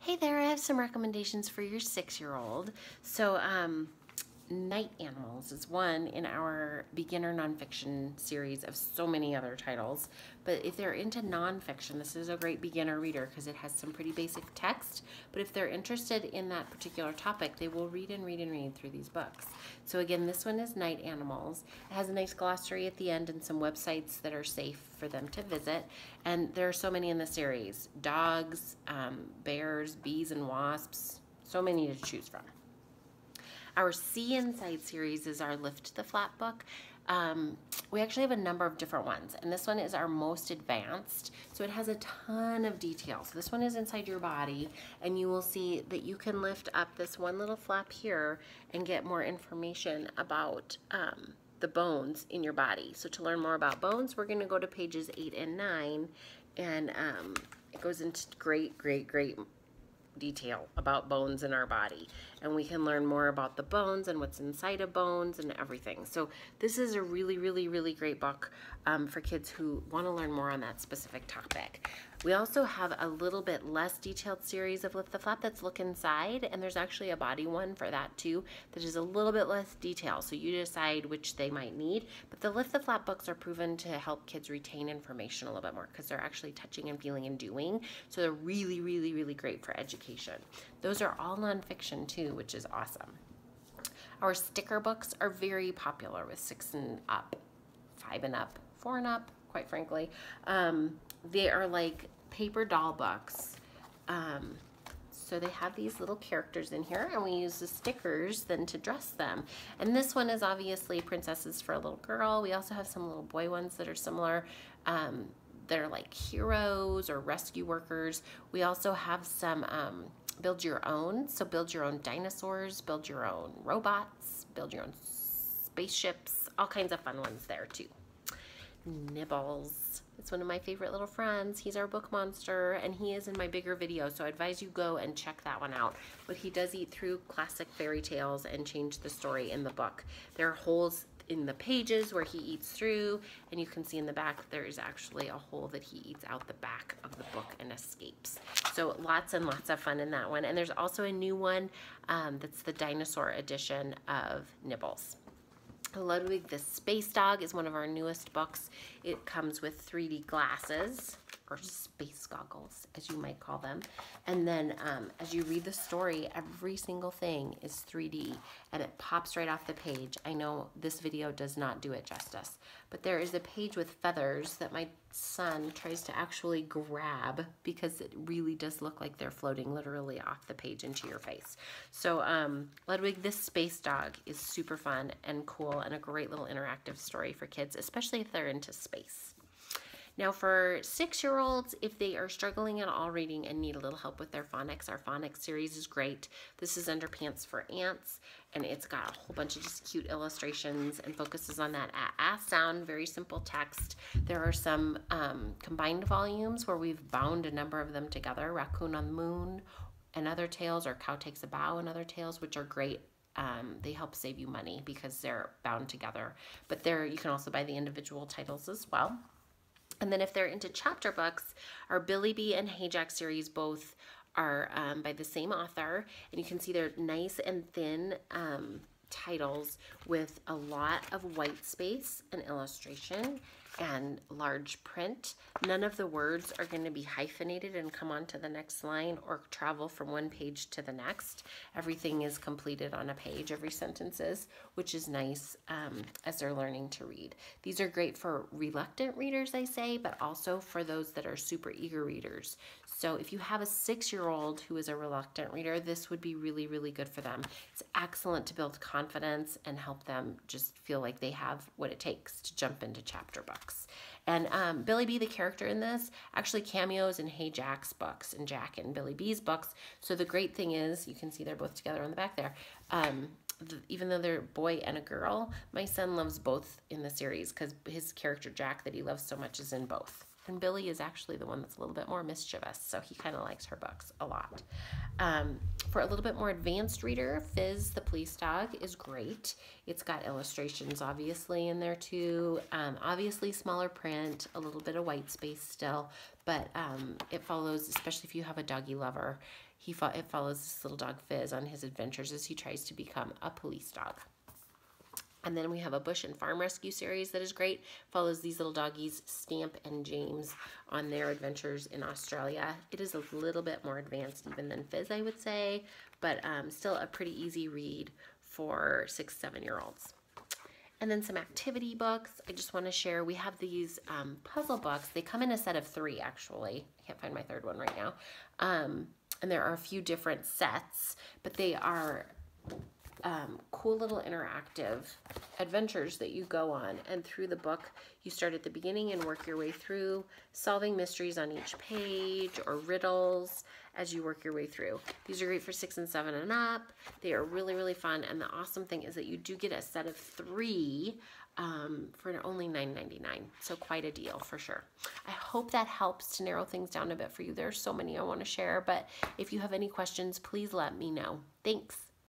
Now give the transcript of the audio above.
Hey there, I have some recommendations for your 6-year-old. So, Night Animals is one in our beginner nonfiction series of so many other titles. But if they're into nonfiction, this is a great beginner reader because it has some pretty basic text. But if they're interested in that particular topic, they will read and read and read through these books. So again, this one is Night Animals. It has a nice glossary at the end and some websites that are safe for them to visit. And there are so many in the series: dogs, bears, bees and wasps, so many to choose from. Our See Inside series is our Lift the Flap book. We actually have a number of different ones, and this one is our most advanced, so it has a ton of details. This one is inside your body, and you will see that you can lift up this one little flap here and get more information about the bones in your body. So to learn more about bones, we're going to go to pages 8 and 9, and it goes into great detail about bones in our body, and we can learn more about the bones and what's inside of bones and everything. So this is a really great book for kids who want to learn more on that specific topic. We also have a little bit less detailed series of Lift the Flap that's Look Inside, and there's actually a body one for that too that is a little bit less detail, so you decide which they might need. But the Lift the Flap books are proven to help kids retain information a little bit more because they're actually touching and feeling and doing, so they're really great for education. Those are all nonfiction too, which is awesome. Our sticker books are very popular with 6 and up, 5 and up, 4 and up, quite frankly. They are like paper doll books. So they have these little characters in here, and we use the stickers then to dress them. And this one is obviously Princesses for a Little Girl. We also have some little boy ones that are similar. They're like heroes or rescue workers. We also have some build your own. So build your own dinosaurs, build your own robots, build your own spaceships, all kinds of fun ones there too. Nibbles. It's one of my favorite little friends. He's our book monster, and he is in my bigger video, so I advise you go and check that one out. But he does eat through classic fairy tales and change the story in the book. There are holes in the pages where he eats through, and you can see in the back there is actually a hole that he eats out the back of the book and escapes. So lots and lots of fun in that one. And there's also a new one that's the dinosaur edition of Nibbles. Ludwig the Space Dog is one of our newest books. It comes with 3D glasses, or space goggles, as you might call them. And then as you read the story, every single thing is 3D, and it pops right off the page. I know this video does not do it justice, but there is a page with feathers that my son tries to actually grab because it really does look like they're floating literally off the page into your face. So Ludwig the Space Dog is super fun and cool and a great little interactive story for kids, especially if they're into space. Now for 6-year-olds, if they are struggling at all reading and need a little help with their phonics, our phonics series is great. This is Underpants for Ants, and it's got a whole bunch of just cute illustrations and focuses on that ah sound, very simple text. There are some combined volumes where we've bound a number of them together, Raccoon on the Moon and Other Tales, or Cow Takes a Bow and Other Tales, which are great. They help save you money because they're bound together. But you can also buy the individual titles as well. And then if they're into chapter books, our Billy Bee and Hey Jack series both are by the same author. And you can see they're nice and thin titles with a lot of white space and illustration and large print. None of the words are going to be hyphenated and come on to the next line or travel from one page to the next. Everything is completed on a page, every sentence is, which is nice as they're learning to read. These are great for reluctant readers, I say, but also for those that are super eager readers. So if you have a 6-year-old who is a reluctant reader, this would be really good for them. It's excellent to build confidence and help them just feel like they have what it takes to jump into chapter books. And Billy Bee, the character in this, actually cameos in Hey Jack's books and Jack and Billy Bee's books. So the great thing is, you can see they're both together on the back there. Even though they're a boy and a girl, my son loves both in the series because his character Jack that he loves so much is in both. And Billy is actually the one that's a little bit more mischievous, so he kind of likes her books a lot. For a little bit more advanced reader, Fizz the Police Dog is great. It's got illustrations obviously in there too. Obviously smaller print, a little bit of white space still, but it follows, especially if you have a doggy lover, it follows this little dog Fizz on his adventures as he tries to become a police dog. And then we have a Bush and Farm Rescue series that is great. Follows these little doggies, Stamp and James, on their adventures in Australia. It is a little bit more advanced even than Fizz, I would say, but still a pretty easy read for 6-7-year-olds. And then some activity books. I just want to share, we have these puzzle books. They come in a set of 3, actually. I can't find my third one right now. And there are a few different sets, but they are cool little interactive adventures that you go on, and through the book you start at the beginning and work your way through, solving mysteries on each page or riddles as you work your way through. These are great for 6 and 7 and up. They are really, really fun, and the awesome thing is that you do get a set of 3 for only $9.99, so quite a deal for sure. I hope that helps to narrow things down a bit for you. There's so many I want to share, but if you have any questions, please let me know. Thanks.